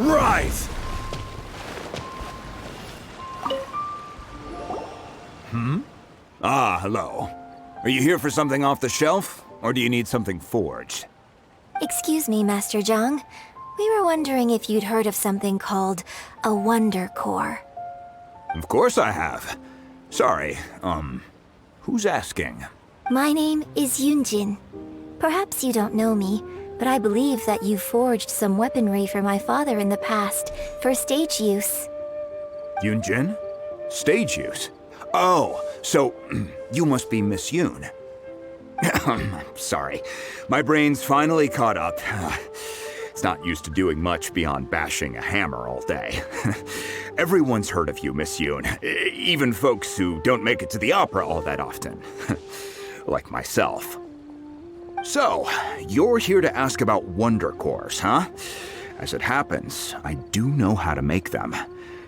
Rise! Ah, hello. Are you here for something off the shelf, or do you need something forged? Excuse me, Master Zhang. We were wondering if you'd heard of something called a Wonder Core. Of course I have. Sorry, who's asking? My name is Yunjin. Perhaps you don't know me, but I believe that you forged some weaponry for my father in the past, for stage use. Yunjin? Stage use? Oh, so you must be Miss Yoon. Sorry, my brain's finally caught up. It's not used to doing much beyond bashing a hammer all day. Everyone's heard of you, Miss Yoon, even folks who don't make it to the opera all that often. Like myself. So, you're here to ask about Wonder Cores, huh? As it happens, I do know how to make them.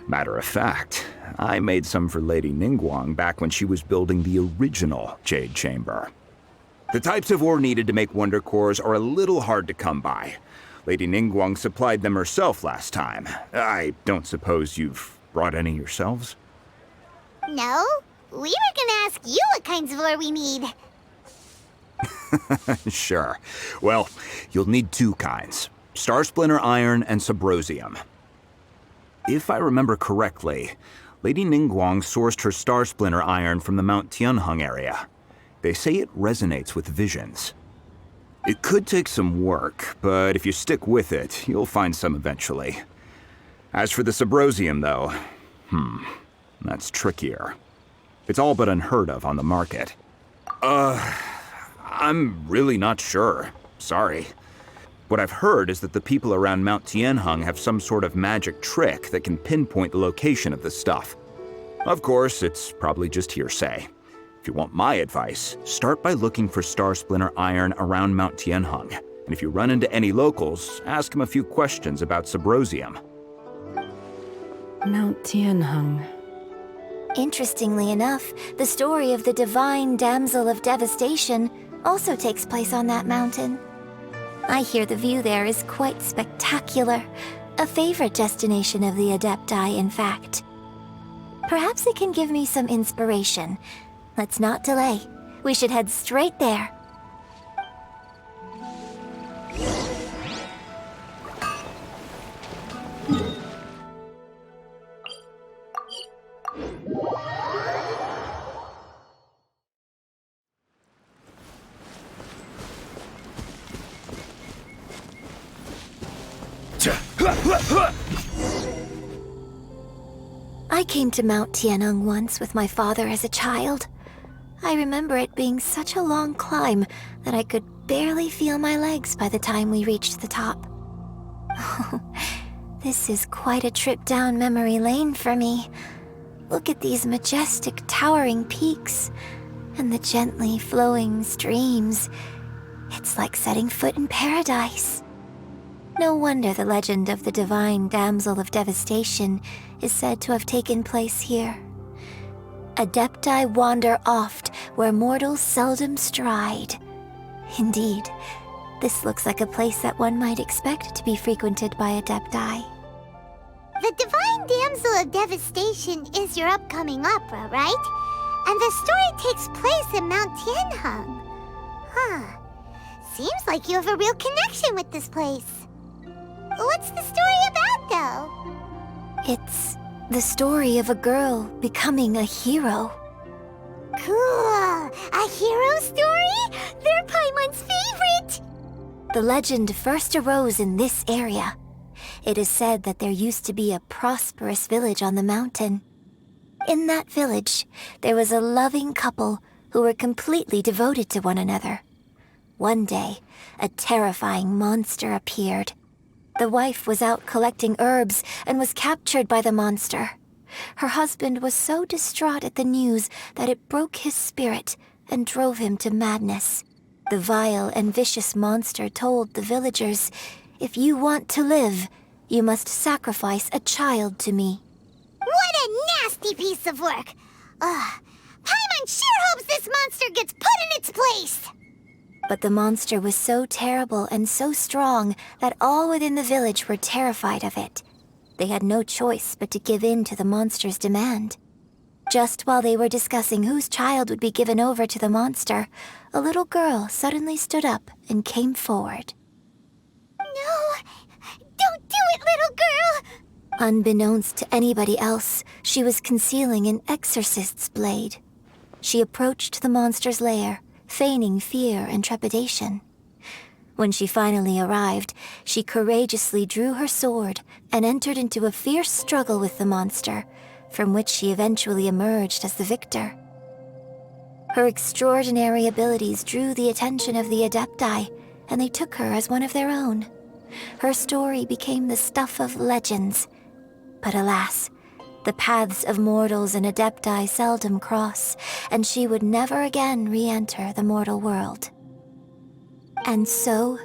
Matter of fact, I made some for Lady Ningguang back when she was building the original Jade Chamber. The types of ore needed to make Wonder Cores are a little hard to come by. Lady Ningguang supplied them herself last time. I don't suppose you've brought any yourselves? No, we were gonna ask you what kinds of ore we need. Sure. Well, you'll need two kinds. Star Splinter Iron and Subrosium. If I remember correctly, Lady Ningguang sourced her Star Splinter Iron from the Mount Tianheng area. They say it resonates with visions. It could take some work, but if you stick with it, you'll find some eventually. As for the Subrosium, though, that's trickier. It's all but unheard of on the market. I'm really not sure. Sorry. What I've heard is that the people around Mount Tianheng have some sort of magic trick that can pinpoint the location of the stuff. Of course, it's probably just hearsay. If you want my advice, start by looking for Star Splinter Iron around Mount Tianheng. And if you run into any locals, ask them a few questions about Subrosium. Mount Tianheng. Interestingly enough, the story of the divine damsel of devastation also takes place on that mountain. I hear the view there is quite spectacular. A favorite destination of the Adepti, in fact. Perhaps it can give me some inspiration. Let's not delay. We should head straight there. I came to Mount Tianheng once with my father as a child. I remember it being such a long climb that I could barely feel my legs by the time we reached the top. This is quite a trip down memory lane for me. Look at these majestic towering peaks and the gently flowing streams. It's like setting foot in paradise. No wonder the legend of the divine damsel of devastation is said to have taken place here. Adepti wander oft where mortals seldom stride. Indeed, this looks like a place that one might expect to be frequented by Adepti. The Divine Damsel of Devastation is your upcoming opera, right? And the story takes place in Mount Tianheng. Huh. Seems like you have a real connection with this place. What's the story about, though? It's the story of a girl becoming a hero. Cool! A hero story? They're Paimon's favorite! The legend first arose in this area. It is said that there used to be a prosperous village on the mountain. In that village, there was a loving couple who were completely devoted to one another. One day, a terrifying monster appeared. The wife was out collecting herbs and was captured by the monster. Her husband was so distraught at the news that it broke his spirit and drove him to madness. The vile and vicious monster told the villagers, "If you want to live, you must sacrifice a child to me." What a nasty piece of work! Paimon sure hopes this monster gets put in its place! But the monster was so terrible and so strong that all within the village were terrified of it They had no choice but to give in to the monster's demand. Just while they were discussing whose child would be given over to the monster, a little girl suddenly stood up and came forward. No! Don't do it, little girl! Unbeknownst to anybody else, she was concealing an exorcist's blade. She approached the monster's lair, feigning fear and trepidation. When she finally arrived, she courageously drew her sword and entered into a fierce struggle with the monster, from which she eventually emerged as the victor. Her extraordinary abilities drew the attention of the Adepti, and they took her as one of their own. Her story became the stuff of legends. But alas, the paths of mortals and Adepti seldom cross, and she would never again re-enter the mortal world. And so,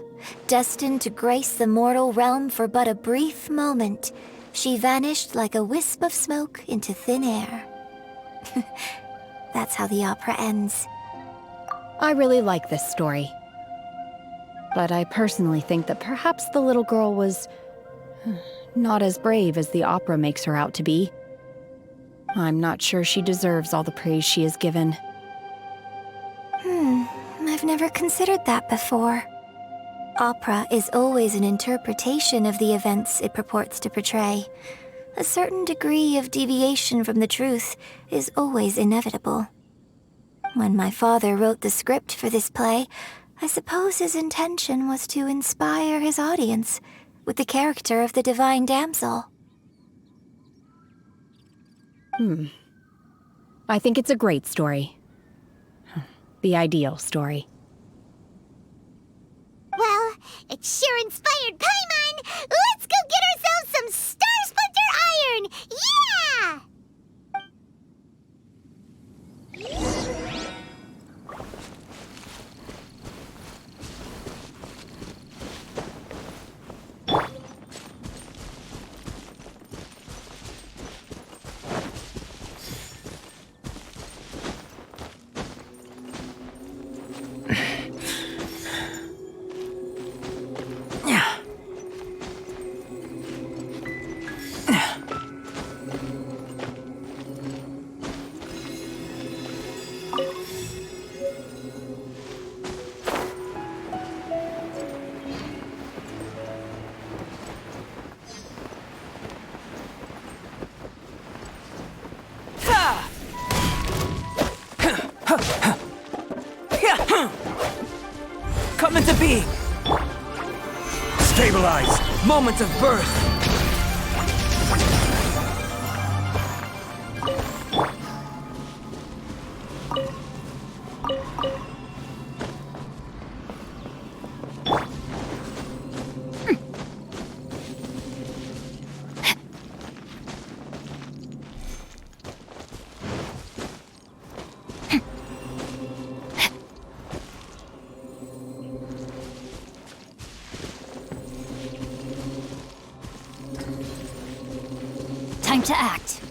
destined to grace the mortal realm for but a brief moment, she vanished like a wisp of smoke into thin air. That's how the opera ends. I really like this story. But I personally think that perhaps the little girl was not as brave as the opera makes her out to be. I'm not sure she deserves all the praise she is given. I've never considered that before. Opera is always an interpretation of the events it purports to portray. A certain degree of deviation from the truth is always inevitable. When my father wrote the script for this play, I suppose his intention was to inspire his audience with the character of the divine damsel. I think it's a great story. The ideal story. Well, it sure inspired Paimon! Let's go get ourselves some Star Splinter Iron! Yeah! Come into being! Stabilize! Moment of birth! Time to act.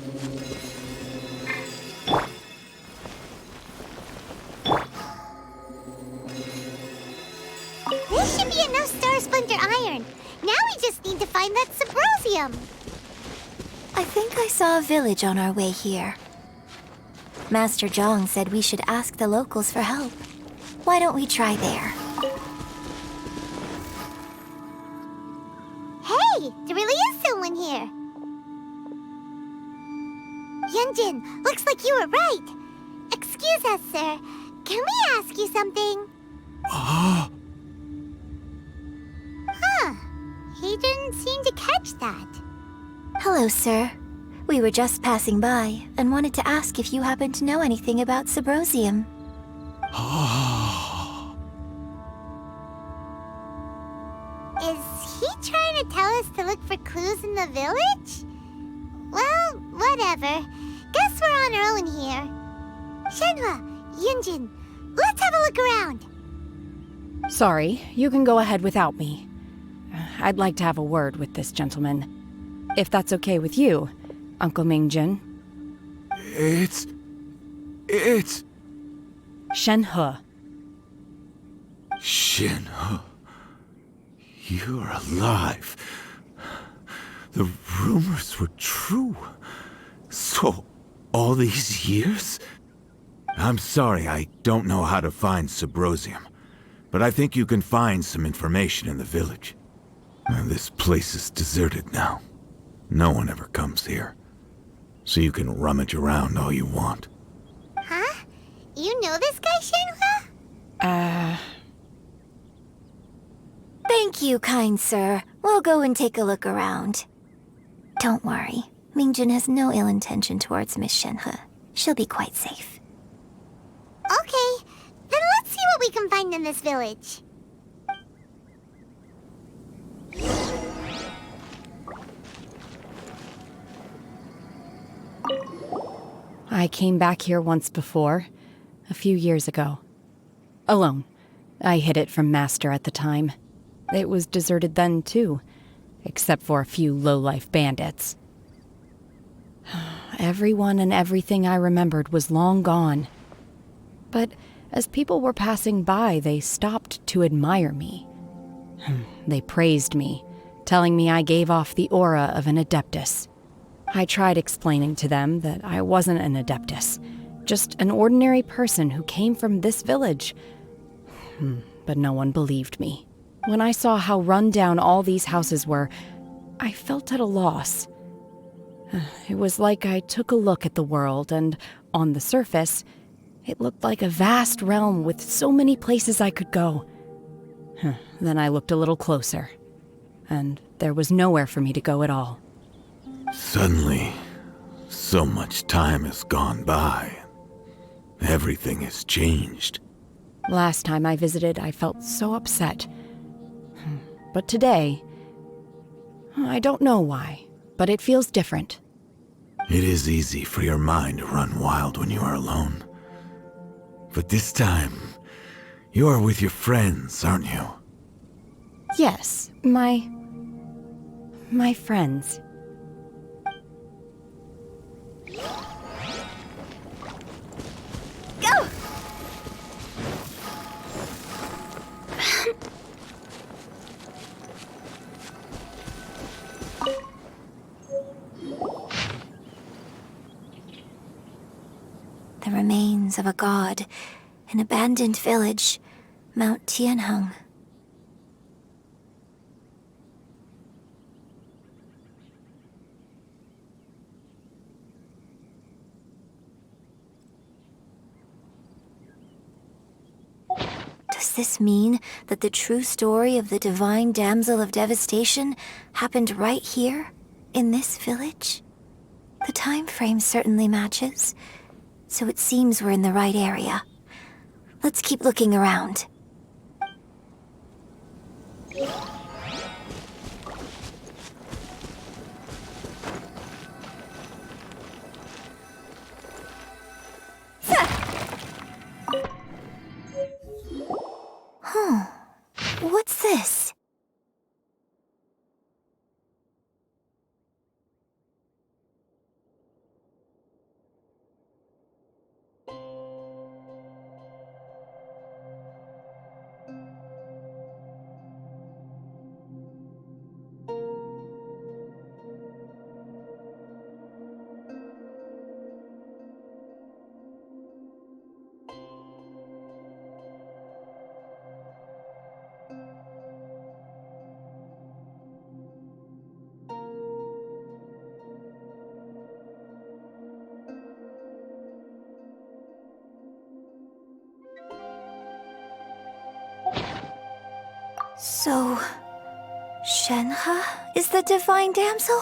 This should be enough Star Splinter Iron. Now we just need to find that Subrosium. I think I saw a village on our way here. Master Zhang said we should ask the locals for help. Why don't we try there? Hey, there really is someone here. Yunjin, looks like you were right. Excuse us, sir. Can we ask you something? Huh. He didn't seem to catch that. Hello, sir. We were just passing by and wanted to ask if you happen to know anything about Subrosium. Is he trying to tell us to look for clues in the village? Well, whatever. Guess we're on our own here. Shenhua, Yunjin, let's have a look around. Sorry, you can go ahead without me. I'd like to have a word with this gentleman. If that's okay with you, Uncle Mingjin. It's... Shenhe. Shin, you're alive. The rumors were true. So, all these years? I'm sorry, I don't know how to find Subrosium, but I think you can find some information in the village. And this place is deserted now. No one ever comes here. So you can rummage around all you want. Huh? You know this guy, Shenhua? Thank you, kind sir. We'll go and take a look around. Don't worry. Mingjun has no ill intention towards Miss Shenhe. She'll be quite safe. Okay, then let's see what we can find in this village. I came back here once before, a few years ago. Alone. I hid it from Master at the time. It was deserted then, too, except for a few low-life bandits. Everyone and everything I remembered was long gone. But as people were passing by, they stopped to admire me. They praised me, telling me I gave off the aura of an Adeptus. I tried explaining to them that I wasn't an Adeptus, just an ordinary person who came from this village. But no one believed me. When I saw how run down all these houses were, I felt at a loss. It was like I took a look at the world, and on the surface, it looked like a vast realm with so many places I could go. Then I looked a little closer, and there was nowhere for me to go at all. Suddenly, so much time has gone by. Everything has changed. Last time I visited, I felt so upset. But today, I don't know why, but it feels different. It is easy for your mind to run wild when you are alone. But this time, you are with your friends, aren't you? Yes, my friends. Go! The remains of a god, an abandoned village, Mount Tianheng. Does this mean that the true story of the Divine Damsel of Devastation happened right here, in this village? The time frame certainly matches, so it seems we're in the right area. Let's keep looking around. Huh. What's this? So, Shenhe is the Divine Damsel?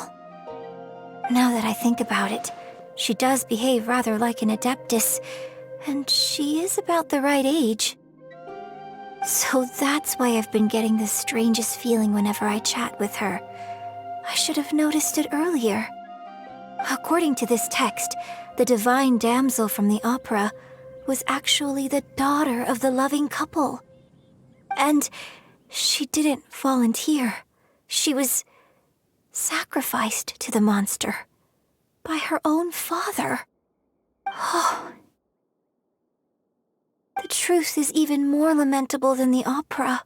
Now that I think about it, she does behave rather like an Adeptus, and she is about the right age. So that's why I've been getting the strangest feeling whenever I chat with her. I should have noticed it earlier. According to this text, the Divine Damsel from the opera was actually the daughter of the loving couple. And she didn't volunteer. She was sacrificed to the monster by her own father. Oh. The truth is even more lamentable than the opera.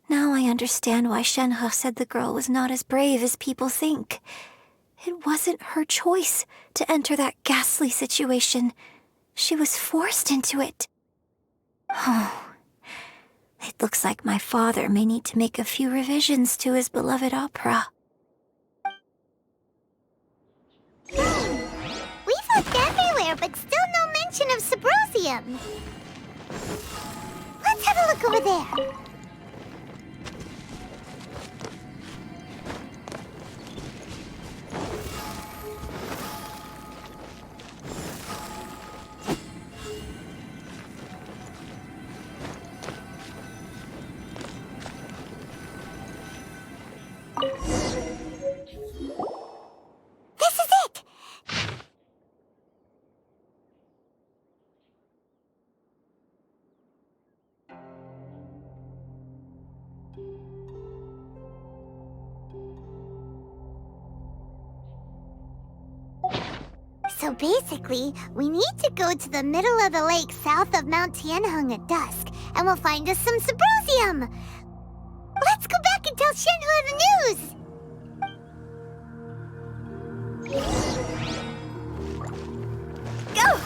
Now I understand why Shenhe said the girl was not as brave as people think. It wasn't her choice to enter that ghastly situation. She was forced into it. Oh, it looks like my father may need to make a few revisions to his beloved opera. We've looked everywhere, but still no mention of Subrosium. Let's have a look over there. This is it! So basically, we need to go to the middle of the lake south of Mount Tianheng at dusk, and we'll find us some Subrosium! Let's go back and tell Shenhe the news! Go!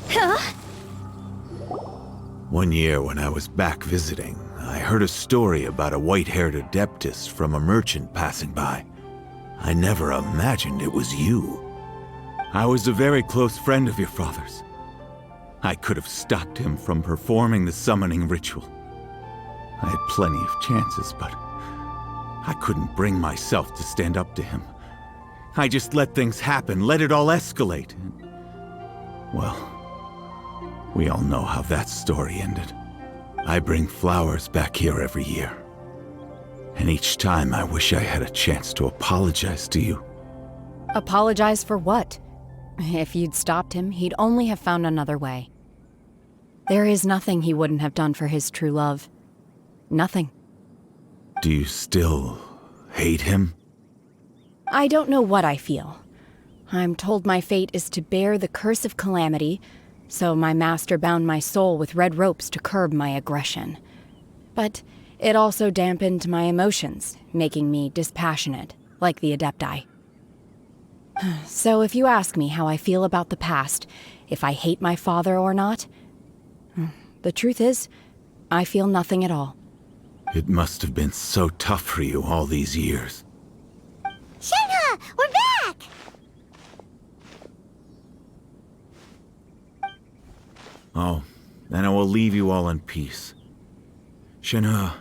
Huh? One year when I was back visiting, I heard a story about a white-haired adeptus from a merchant passing by. I never imagined it was you. I was a very close friend of your father's. I could have stopped him from performing the summoning ritual. I had plenty of chances, but I couldn't bring myself to stand up to him. I just let things happen, let it all escalate. Well, we all know how that story ended. I bring flowers back here every year. And each time I wish I had a chance to apologize to you. Apologize for what? If you'd stopped him, he'd only have found another way. There is nothing he wouldn't have done for his true love. Nothing. Do you still hate him? I don't know what I feel. I'm told my fate is to bear the curse of calamity, so my master bound my soul with red ropes to curb my aggression. But it also dampened my emotions, making me dispassionate, like the Adepti. So if you ask me how I feel about the past, if I hate my father or not, the truth is, I feel nothing at all. It must have been so tough for you all these years. Shenhe, we're back! Oh, then I will leave you all in peace. Shenhe,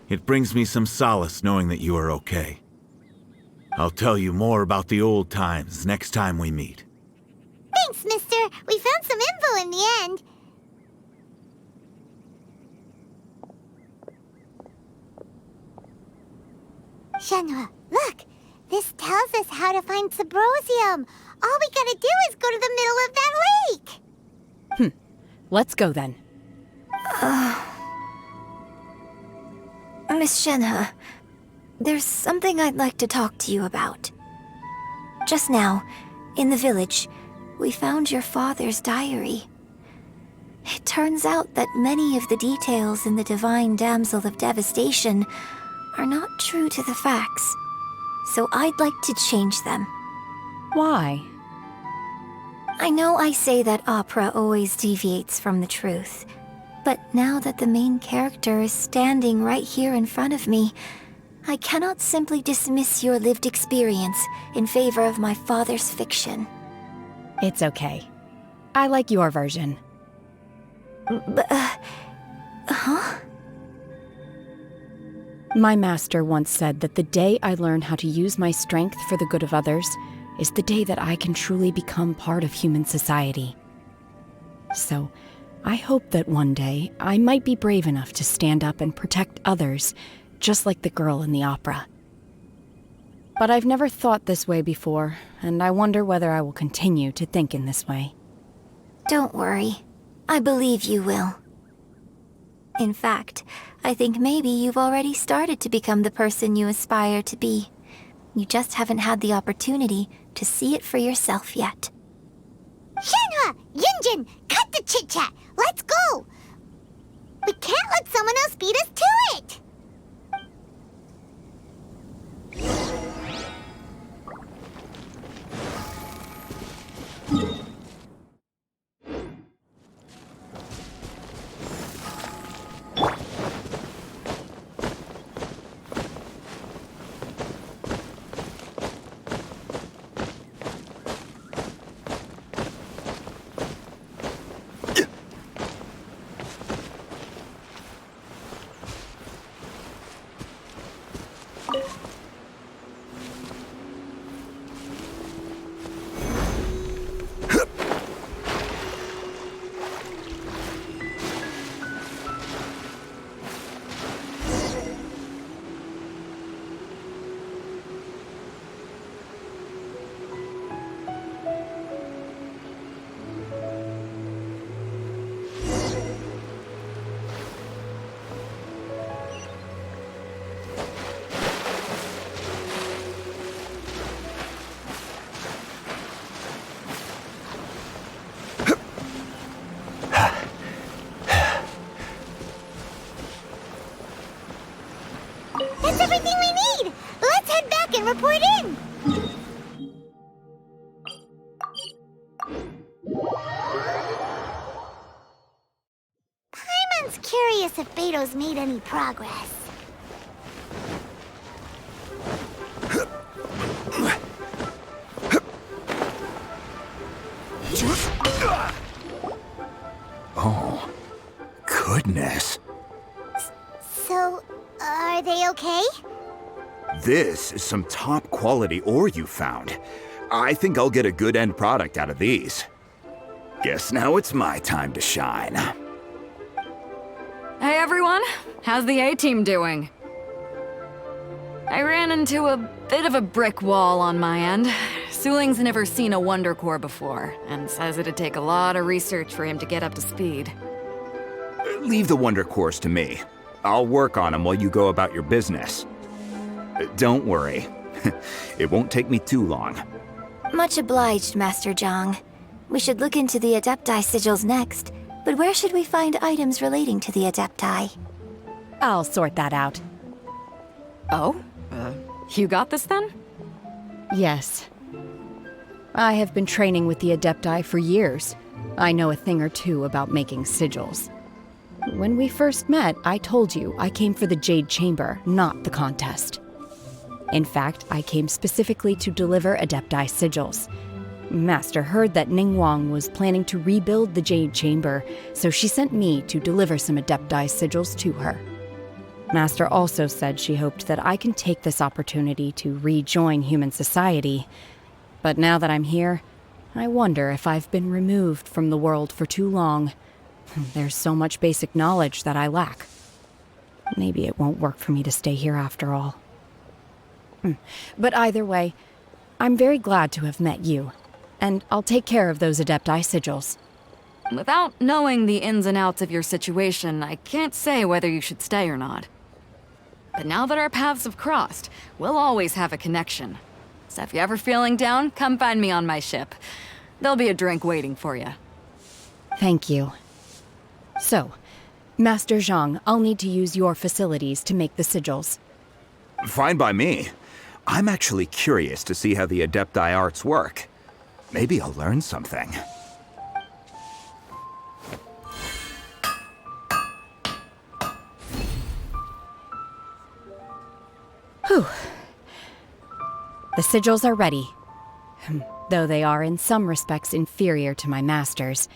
it brings me some solace knowing that you are okay. I'll tell you more about the old times next time we meet. Thanks, mister. We found some info in the end. Shenhe, look! This tells us how to find Subrosium. All we gotta do is go to the middle of that lake. Let's go then. Miss Shenhe, there's something I'd like to talk to you about. Just now, in the village, we found your father's diary. It turns out that many of the details in the Divine Damsel of Devastation are not true to the facts, so I'd like to change them. Why? I know I say that opera always deviates from the truth, but now that the main character is standing right here in front of me, I cannot simply dismiss your lived experience in favor of my father's fiction. It's okay. I like your version. Huh? My master once said that the day I learn how to use my strength for the good of others is the day that I can truly become part of human society. So, I hope that one day I might be brave enough to stand up and protect others, just like the girl in the opera. But I've never thought this way before, and I wonder whether I will continue to think in this way. Don't worry. I believe you will. In fact, I think maybe you've already started to become the person you aspire to be. You just haven't had the opportunity to see it for yourself yet. Shenhe, Yunjin, cut the chit-chat! Let's go! We can't let someone else beat us to it! That's everything we need! Let's head back and report in! Paimon's curious if Beto's made any progress. Oh, goodness. So, are they okay? This is some top quality ore you found. I think I'll get a good end product out of these. Guess now it's my time to shine. Hey everyone, how's the A-team doing? I ran into a bit of a brick wall on my end. Suling's never seen a Wonder Core before, and says it'd take a lot of research for him to get up to speed. Leave the Wonder Cores to me. I'll work on them while you go about your business. Don't worry. It won't take me too long. Much obliged, Master Zhang. We should look into the Adepti sigils next, but where should we find items relating to the Adepti? I'll sort that out. Oh? You got this then? Yes. I have been training with the Adepti for years. I know a thing or two about making sigils. When we first met, I told you I came for the Jade Chamber, not the contest. In fact, I came specifically to deliver Adepti sigils. Master heard that Ningguang was planning to rebuild the Jade Chamber, so she sent me to deliver some Adepti sigils to her. Master also said she hoped that I can take this opportunity to rejoin human society. But now that I'm here, I wonder if I've been removed from the world for too long. There's so much basic knowledge that I lack. Maybe it won't work for me to stay here after all. But either way, I'm very glad to have met you, and I'll take care of those Adepti sigils. Without knowing the ins and outs of your situation, I can't say whether you should stay or not. But now that our paths have crossed, we'll always have a connection. So if you're ever feeling down, come find me on my ship. There'll be a drink waiting for you. Thank you. So, Master Zhang, I'll need to use your facilities to make the sigils. Fine by me. I'm actually curious to see how the Adepti arts work. Maybe I'll learn something. Whew. The sigils are ready. Though they are in some respects inferior to my master's,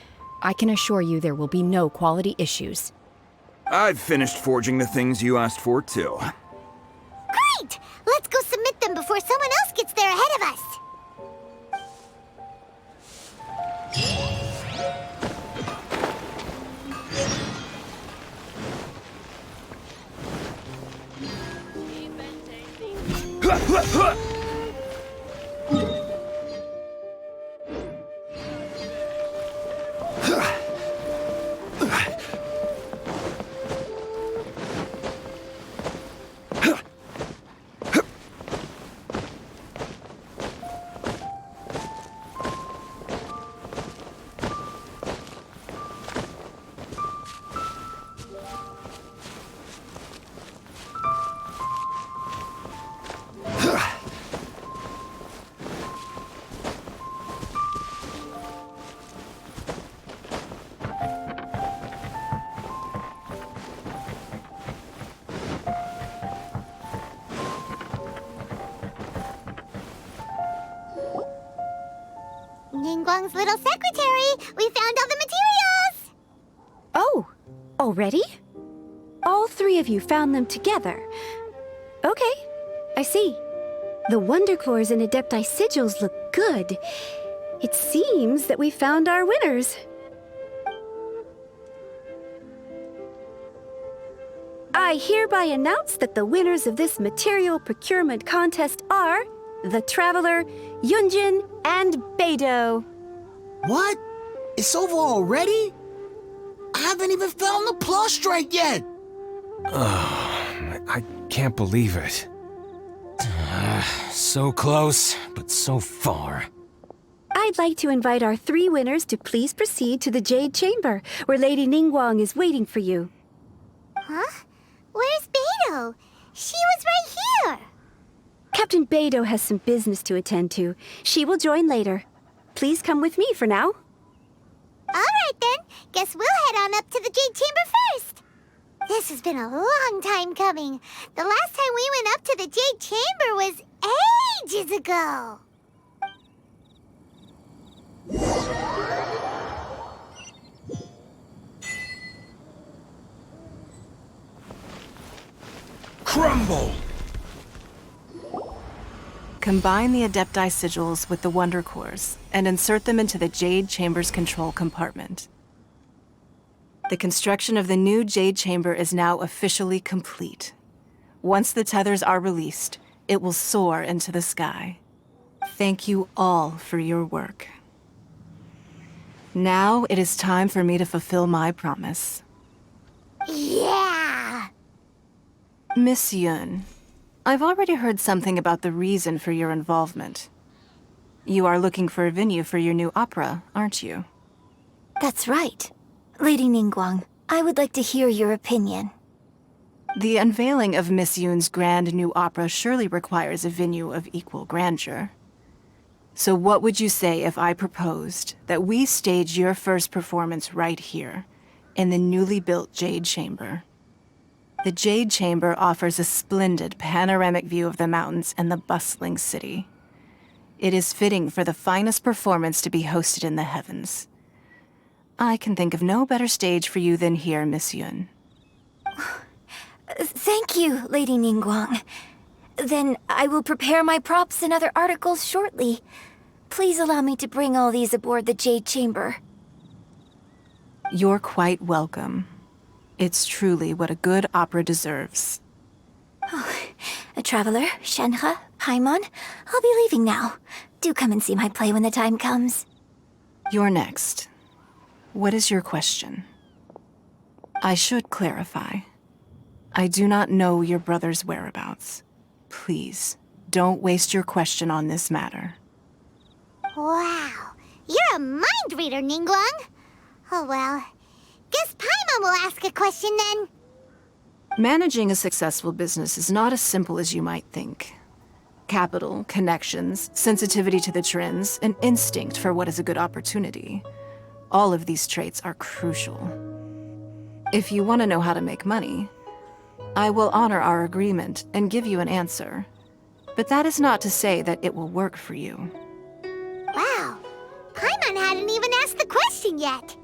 I can assure you there will be no quality issues. I've finished forging the things you asked for, too. Great! Let's go submit them before someone else gets there ahead of us! Ningguang's little secretary. We found all the materials! Oh, already? All three of you found them together. Okay, I see. The Wondercores and Adepti sigils look good. It seems that we found our winners. I hereby announce that the winners of this material procurement contest are the Traveler, Yunjin, and Beidou. What? It's over already? I haven't even found the prostrate yet! I can't believe it. So close, but so far. I'd like to invite our three winners to please proceed to the Jade Chamber, where Lady Ningguang is waiting for you. Huh? Where's Beidou? She was right here! Captain Beidou has some business to attend to. She will join later. Please come with me for now. Alright then, guess we'll head on up to the Jade Chamber first. This has been a long time coming. The last time we went up to the Jade Chamber was ages ago. Crumble! Combine the Adepti sigils with the Wonder Cores and insert them into the Jade Chamber's control compartment. The construction of the new Jade Chamber is now officially complete. Once the tethers are released, it will soar into the sky. Thank you all for your work. Now it is time for me to fulfill my promise. Yeah! Miss Yun, I've already heard something about the reason for your involvement. You are looking for a venue for your new opera, aren't you? That's right. Lady Ningguang, I would like to hear your opinion. The unveiling of Miss Yun's grand new opera surely requires a venue of equal grandeur. So what would you say if I proposed that we stage your first performance right here, in the newly built Jade Chamber? The Jade Chamber offers a splendid panoramic view of the mountains and the bustling city. It is fitting for the finest performance to be hosted in the heavens. I can think of no better stage for you than here, Miss Yun. Thank you, Lady Ningguang. Then I will prepare my props and other articles shortly. Please allow me to bring all these aboard the Jade Chamber. You're quite welcome. It's truly what a good opera deserves. A traveler, Shenhe, Paimon, I'll be leaving now. Do come and see my play when the time comes. You're next. What is your question? I should clarify. I do not know your brother's whereabouts. Please, don't waste your question on this matter. Wow, you're a mind reader, Ningguang. Oh well, guess Paimon will ask a question then. Managing a successful business is not as simple as you might think. Capital, connections, sensitivity to the trends, and instinct for what is a good opportunity. All of these traits are crucial. If you want to know how to make money, I will honor our agreement and give you an answer. But that is not to say that it will work for you. Wow, Paimon hadn't even asked the question yet.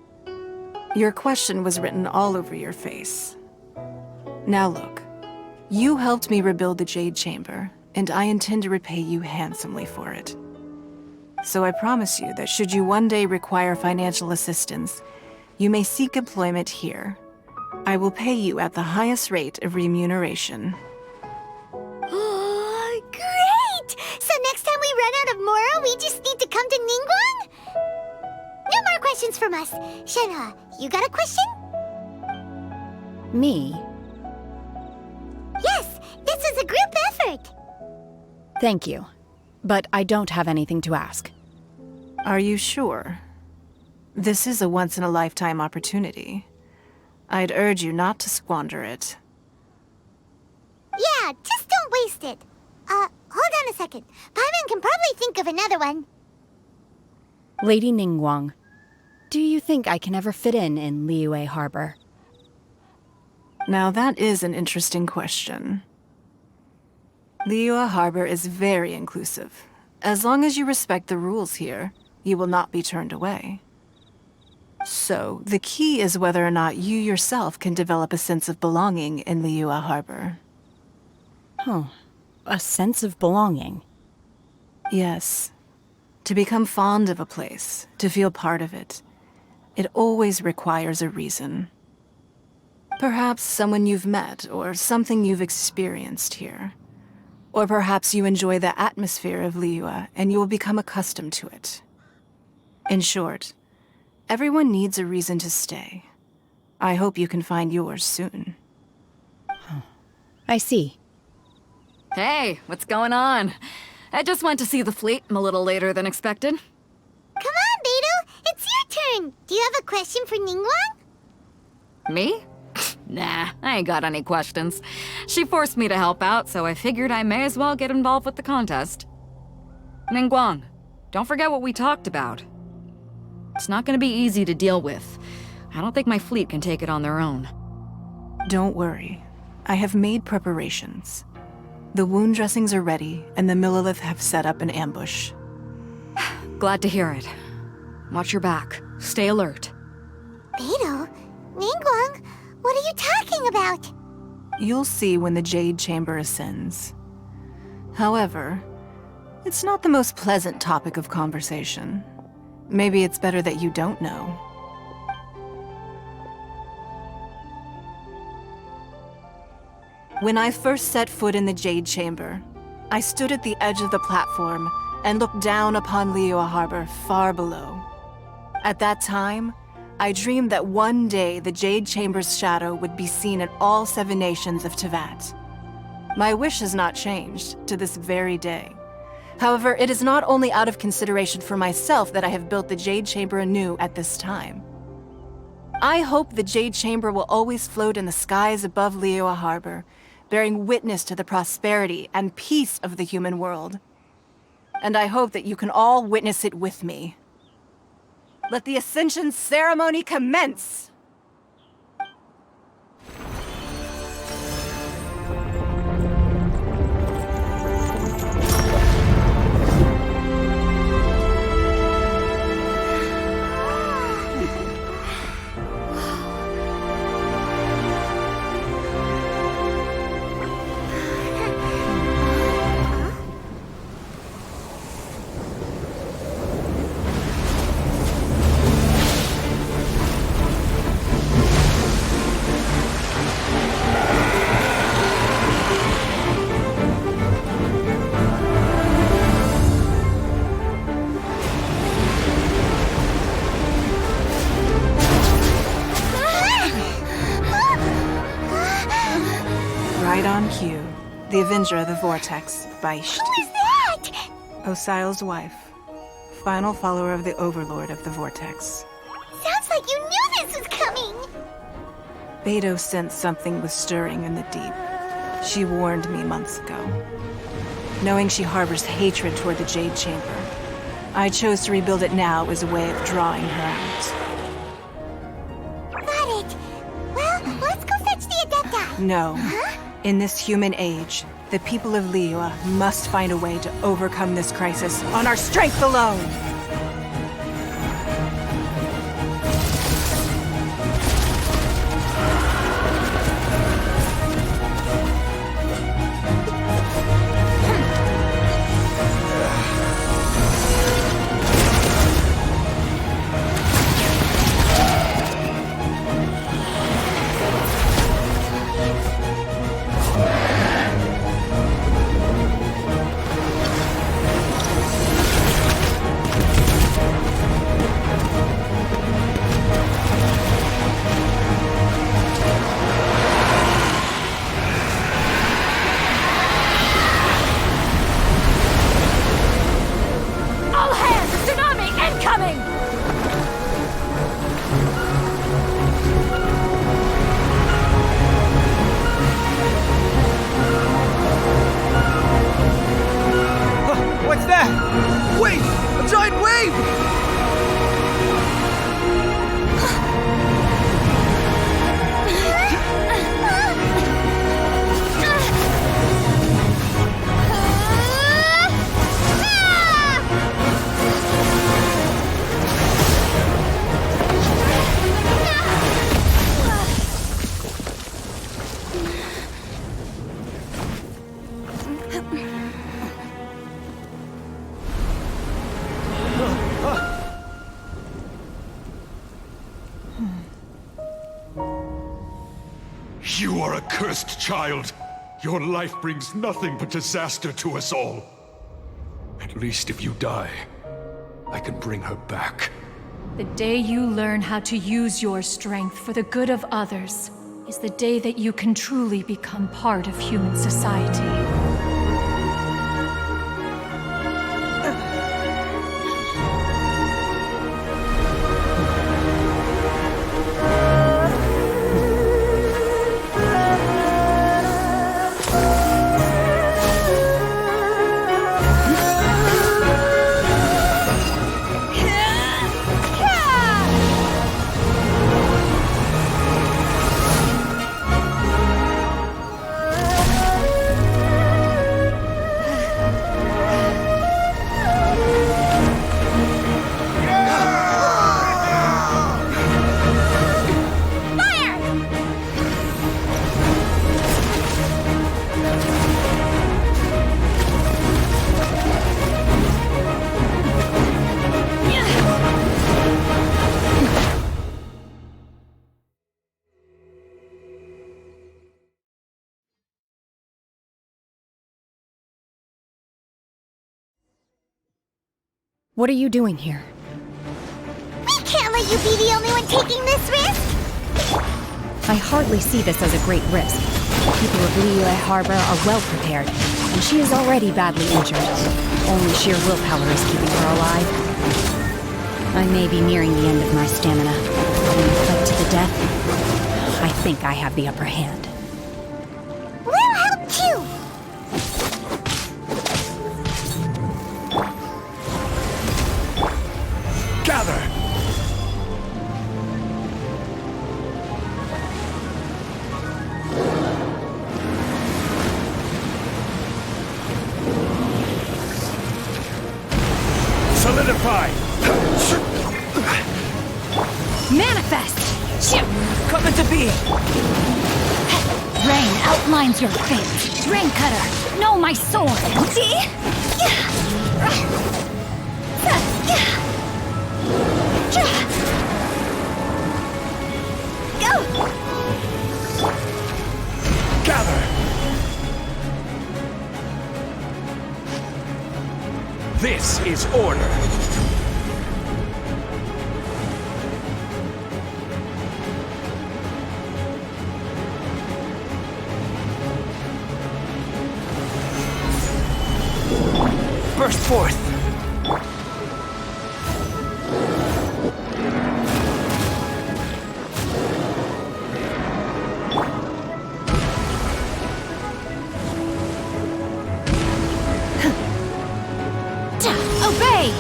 Your question was written all over your face. Now look, you helped me rebuild the Jade Chamber, and I intend to repay you handsomely for it. So I promise you that should you one day require financial assistance, you may seek employment here. I will pay you at the highest rate of remuneration. Oh, great! So next time we run out of Moro, we just need to come to Ningguang? No more questions from us. Shenhe, you got a question? Me? Yes, this is a group effort. Thank you. But I don't have anything to ask. Are you sure? This is a once-in-a-lifetime opportunity. I'd urge you not to squander it. Yeah, just don't waste it. Hold on a second. Paimon can probably think of another one. Lady Ningguang, do you think I can ever fit in Liyue Harbor? Now that is an interesting question. Liyue Harbor is very inclusive. As long as you respect the rules here, you will not be turned away. So, the key is whether or not you yourself can develop a sense of belonging in Liyue Harbor. Huh. A sense of belonging. Yes. To become fond of a place, to feel part of it, it always requires a reason. Perhaps someone you've met, or something you've experienced here. Or perhaps you enjoy the atmosphere of Liyue, and you will become accustomed to it. In short, everyone needs a reason to stay. I hope you can find yours soon. I see. Hey, what's going on? I just went to see the fleet. I'm a little later than expected. Come on, Beidou! It's your turn! Do you have a question for Ningguang? Me? Nah, I ain't got any questions. She forced me to help out, so I figured I may as well get involved with the contest. Ningguang, don't forget what we talked about. It's not gonna be easy to deal with. I don't think my fleet can take it on their own. Don't worry. I have made preparations. The wound dressings are ready, and the Millilith have set up an ambush. Glad to hear it. Watch your back. Stay alert. Beidou? Ningguang? What are you talking about? You'll see when the Jade Chamber ascends. However, it's not the most pleasant topic of conversation. Maybe it's better that you don't know. When I first set foot in the Jade Chamber, I stood at the edge of the platform and looked down upon Liyue Harbor far below. At that time, I dreamed that one day the Jade Chamber's shadow would be seen in all 7 nations of Teyvat. My wish has not changed to this very day. However, it is not only out of consideration for myself that I have built the Jade Chamber anew at this time. I hope the Jade Chamber will always float in the skies above Liyue Harbor, bearing witness to the prosperity and peace of the human world. And I hope that you can all witness it with me. Let the Ascension ceremony commence! Right on cue. The Avenger of the Vortex, Beisht. Who is that? Osial's wife. Final follower of the Overlord of the Vortex. Sounds like you knew this was coming! Beidou sensed something was stirring in the deep. She warned me months ago. Knowing she harbors hatred toward the Jade Chamber, I chose to rebuild it now as a way of drawing her out. Got it! Well, let's go fetch the Adepta! No. Huh? In this human age, the people of Liyue must find a way to overcome this crisis on our strength alone! What's that? Wait! A giant wave! You are a cursed child. Your life brings nothing but disaster to us all. At least if you die, I can bring her back. The day you learn how to use your strength for the good of others is the day that you can truly become part of human society. What are you doing here? We can't let you be the only one taking this risk! I hardly see this as a great risk. The people of Liyue Harbor are well prepared, and she is already badly injured. Only sheer willpower is keeping her alive. I may be nearing the end of my stamina, but in a fight to the death, I think I have the upper hand. We'll help too! Gather! Solidify! Manifest! Coming to be! Rain outlines your fate. Rain Cutter, know my sword. See? Go! Gather! This is order! Burst forth! Obey!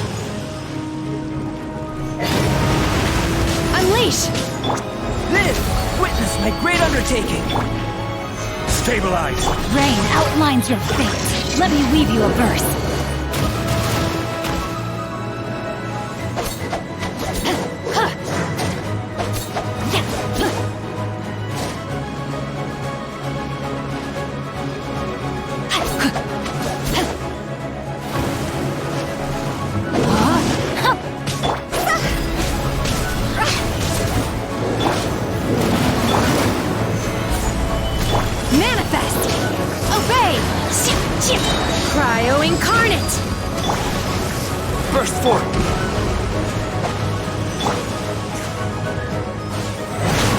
Unleash! Live! Witness my great undertaking! Stabilize! Rain outlines your fate. Let me weave you a verse. Manifest! Obey! Cryo incarnate! Burst forth!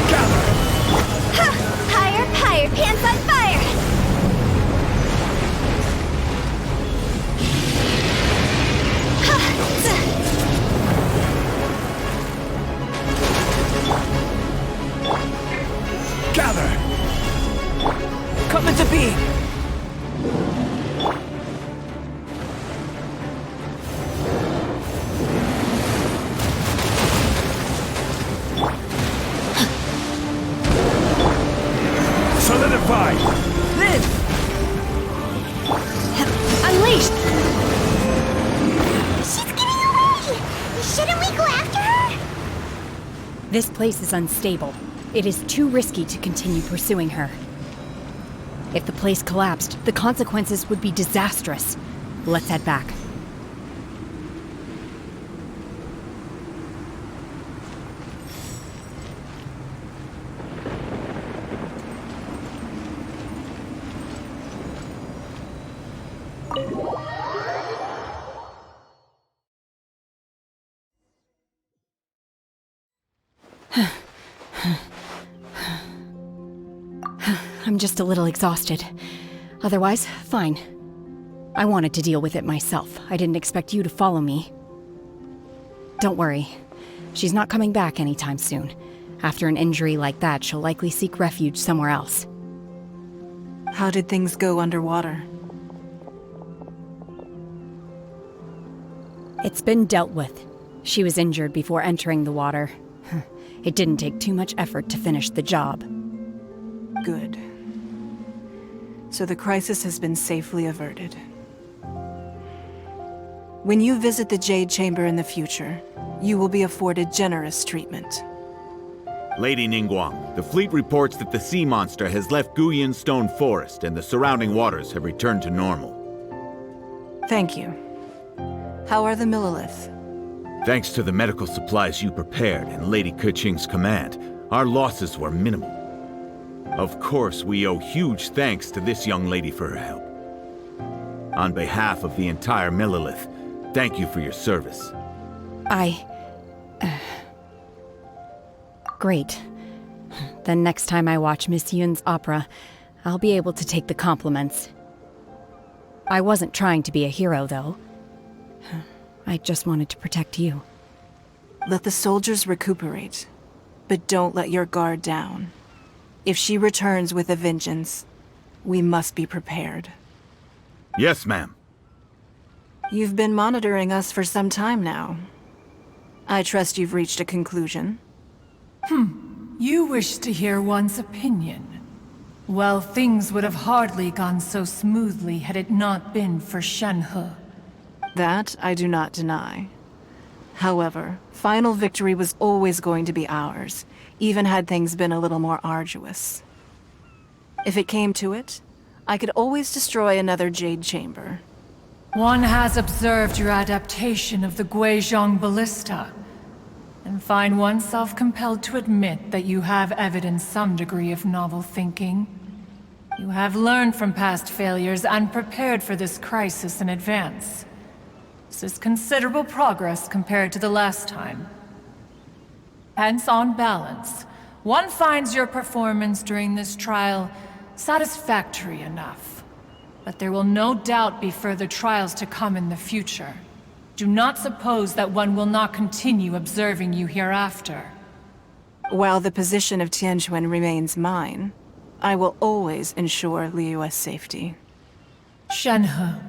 Gather! Higher, higher, pants on fire! Gather! Coming to be! Solidify! Live! Unleashed! She's getting away! Shouldn't we go after her? This place is unstable. It is too risky to continue pursuing her. If the place collapsed, the consequences would be disastrous. Let's head back. I'm just a little exhausted. Otherwise, fine. I wanted to deal with it myself. I didn't expect you to follow me. Don't worry. She's not coming back anytime soon. After an injury like that, she'll likely seek refuge somewhere else. How did things go underwater? It's been dealt with. She was injured before entering the water. It didn't take too much effort to finish the job. Good. So the crisis has been safely averted. When you visit the Jade Chamber in the future, you will be afforded generous treatment. Lady Ningguang, the fleet reports that the sea monster has left Guyan Stone Forest and the surrounding waters have returned to normal. Thank you. How are the Millilith? Thanks to the medical supplies you prepared and Lady Keqing's command, our losses were minimal. Of course, we owe huge thanks to this young lady for her help. On behalf of the entire Millilith, thank you for your service. Great. Then next time I watch Miss Yun's opera, I'll be able to take the compliments. I wasn't trying to be a hero, though. I just wanted to protect you. Let the soldiers recuperate, but don't let your guard down. If she returns with a vengeance, we must be prepared. Yes, ma'am. You've been monitoring us for some time now. I trust you've reached a conclusion. You wish to hear one's opinion. Well, things would have hardly gone so smoothly had it not been for Shenhe. That I do not deny. However, final victory was always going to be ours, even had things been a little more arduous. If it came to it, I could always destroy another Jade Chamber. One has observed your adaptation of the Guizhong Ballista, and find oneself compelled to admit that you have evidenced some degree of novel thinking. You have learned from past failures and prepared for this crisis in advance. This is considerable progress compared to the last time. Hence, on balance, one finds your performance during this trial satisfactory enough. But there will no doubt be further trials to come in the future. Do not suppose that one will not continue observing you hereafter. While the position of Tianquan remains mine, I will always ensure Liyue's safety. Shenhe,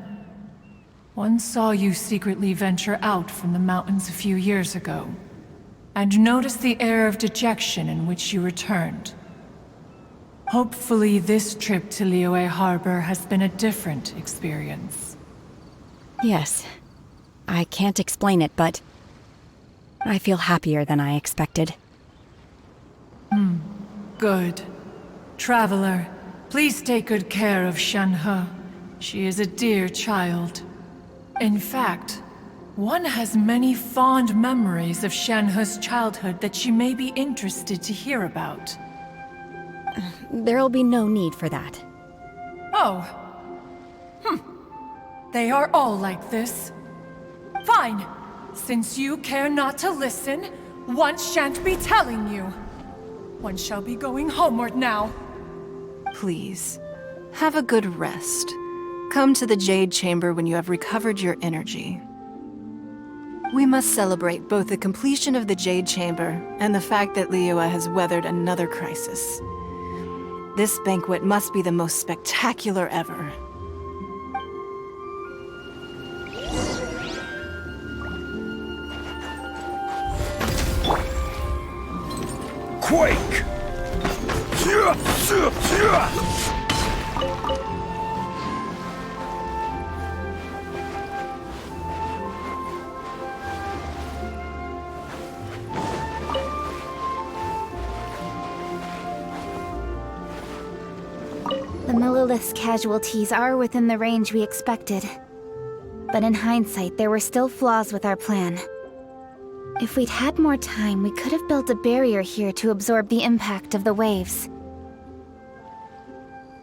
one saw you secretly venture out from the mountains a few years ago, and noticed the air of dejection in which you returned. Hopefully this trip to Liyue Harbor has been a different experience. Yes. I can't explain it, but I feel happier than I expected. Good. Traveler, please take good care of Shenhe. She is a dear child. In fact, one has many fond memories of Shenhe's childhood that she may be interested to hear about. There'll be no need for that. Oh. They are all like this. Fine. Since you care not to listen, one shan't be telling you. One shall be going homeward now. Please, have a good rest. Come to the Jade Chamber when you have recovered your energy. We must celebrate both the completion of the Jade Chamber and the fact that Liyue has weathered another crisis. This banquet must be the most spectacular ever. Quake! The Millilith's casualties are within the range we expected. But in hindsight, there were still flaws with our plan. If we'd had more time, we could have built a barrier here to absorb the impact of the waves.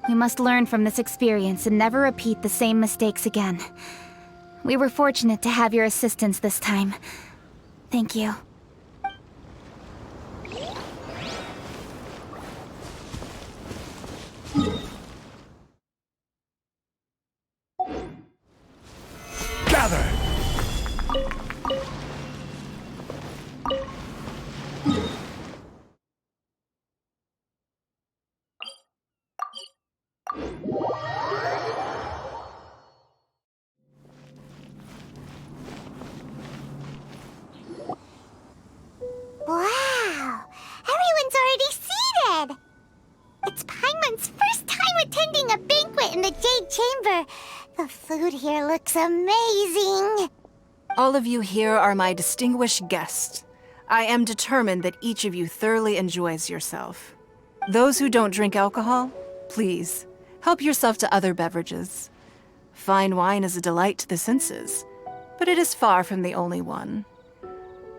We must learn from this experience and never repeat the same mistakes again. We were fortunate to have your assistance this time. Thank you. together! Wow! Everyone's already seated! It's Paimon's first time attending a banquet in the Jade Chamber. The food here looks amazing. All of you here are my distinguished guests. I am determined that each of you thoroughly enjoys yourself. Those who don't drink alcohol, please, help yourself to other beverages. Fine wine is a delight to the senses, but it is far from the only one.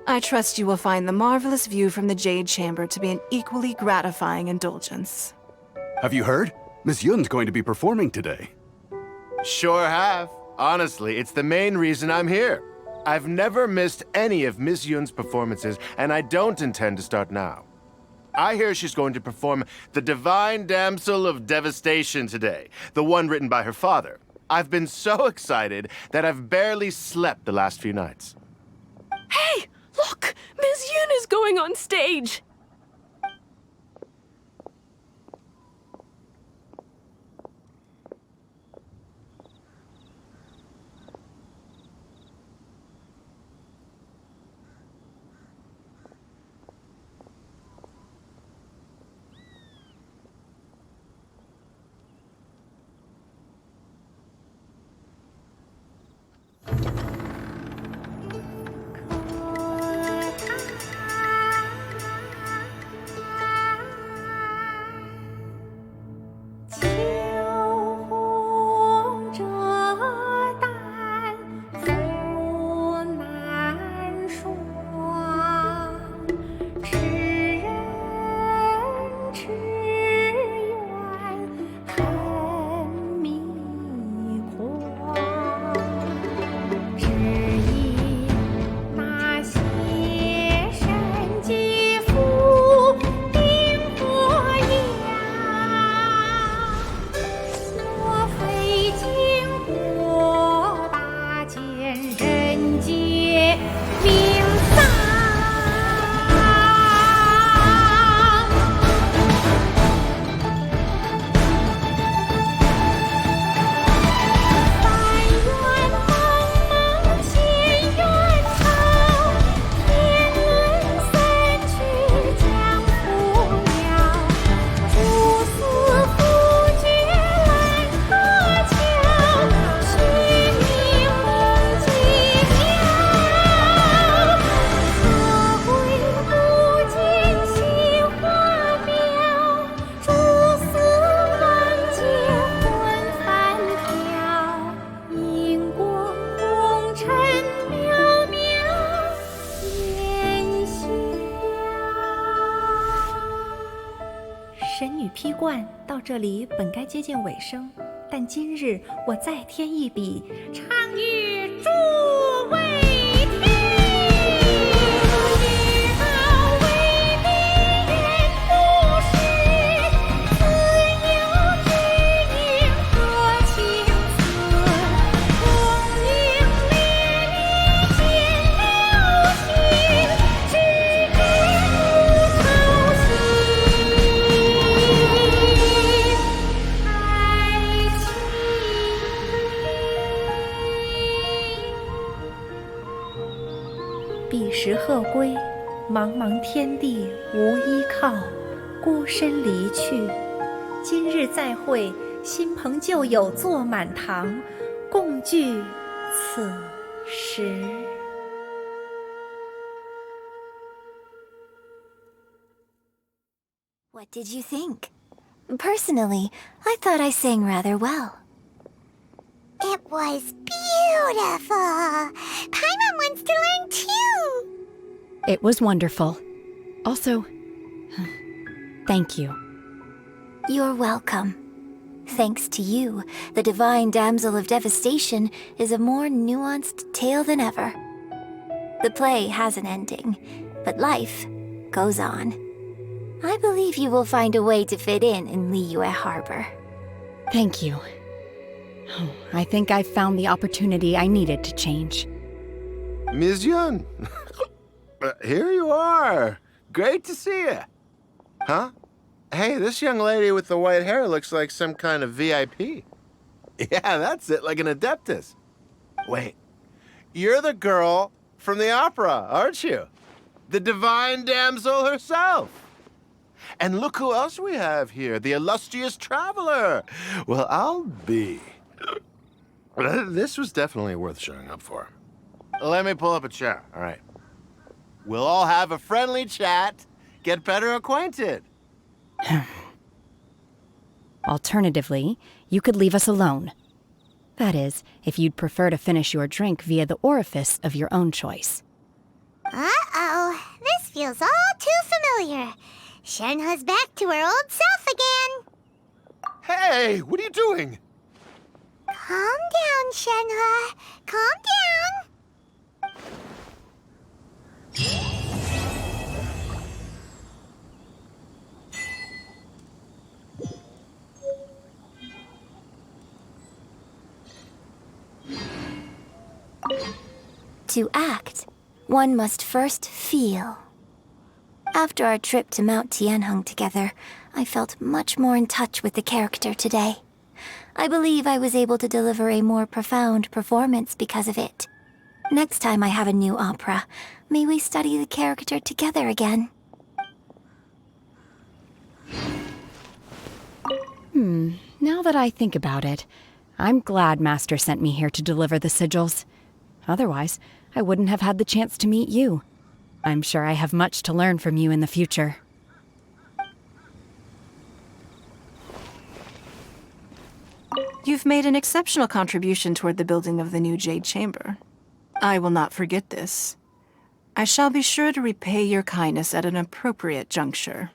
I trust you will find the marvelous view from the Jade Chamber to be an equally gratifying indulgence. Have you heard? Miss Yun's going to be performing today. Sure have. Honestly, it's the main reason I'm here. I've never missed any of Miss Yun's performances, and I don't intend to start now. I hear she's going to perform The Divine Damsel of Devastation today, the one written by her father. I've been so excited that I've barely slept the last few nights. Hey! Look! Miss Yun is going on stage!这里本该接近尾声，但今日我再添一笔，唱与诸位听。知道为敌人不是，自有知音和情思。功名烈烈见了情，只知不操心。彼时鹤归，茫茫天地无依靠，孤身离去。今日再会，新朋旧友坐满堂，共聚此时。What did you think? Personally, I thought I sang rather well. It was beautiful. Paimon wants to learn too. It was wonderful. Also, thank you. You're welcome. Thanks to you, the Divine Damsel of Devastation is a more nuanced tale than ever. The play has an ending, but life goes on. I believe you will find a way to fit in Liyue Harbor. Thank you. I think I've found the opportunity I needed to change. Ms. Yun, here you are. Great to see you. Huh? Hey, this young lady with the white hair looks like some kind of VIP. Yeah, that's it, like an adeptus. Wait, you're the girl from the opera, aren't you? The divine damsel herself. And look who else we have here, the illustrious traveler. Well, I'll be. This was definitely worth showing up for. Let me pull up a chair, all right. We'll all have a friendly chat, get better acquainted. Alternatively, you could leave us alone. That is, if you'd prefer to finish your drink via the orifice of your own choice. Uh-oh, this feels all too familiar. Shenhe's back to her old self again. Hey, what are you doing? Calm down, Shenhe. Calm down. To act, one must first feel. After our trip to Mount Tianheng together, I felt much more in touch with the character today. I believe I was able to deliver a more profound performance because of it. Next time I have a new opera, may we study the character together again. Now that I think about it, I'm glad Master sent me here to deliver the sigils. Otherwise, I wouldn't have had the chance to meet you. I'm sure I have much to learn from you in the future. You've made an exceptional contribution toward the building of the new Jade Chamber. I will not forget this. I shall be sure to repay your kindness at an appropriate juncture.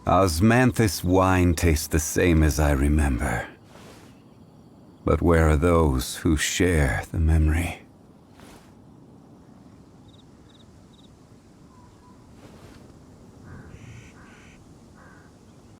Osmanthus wine tastes the same as I remember. But where are those who share the memory?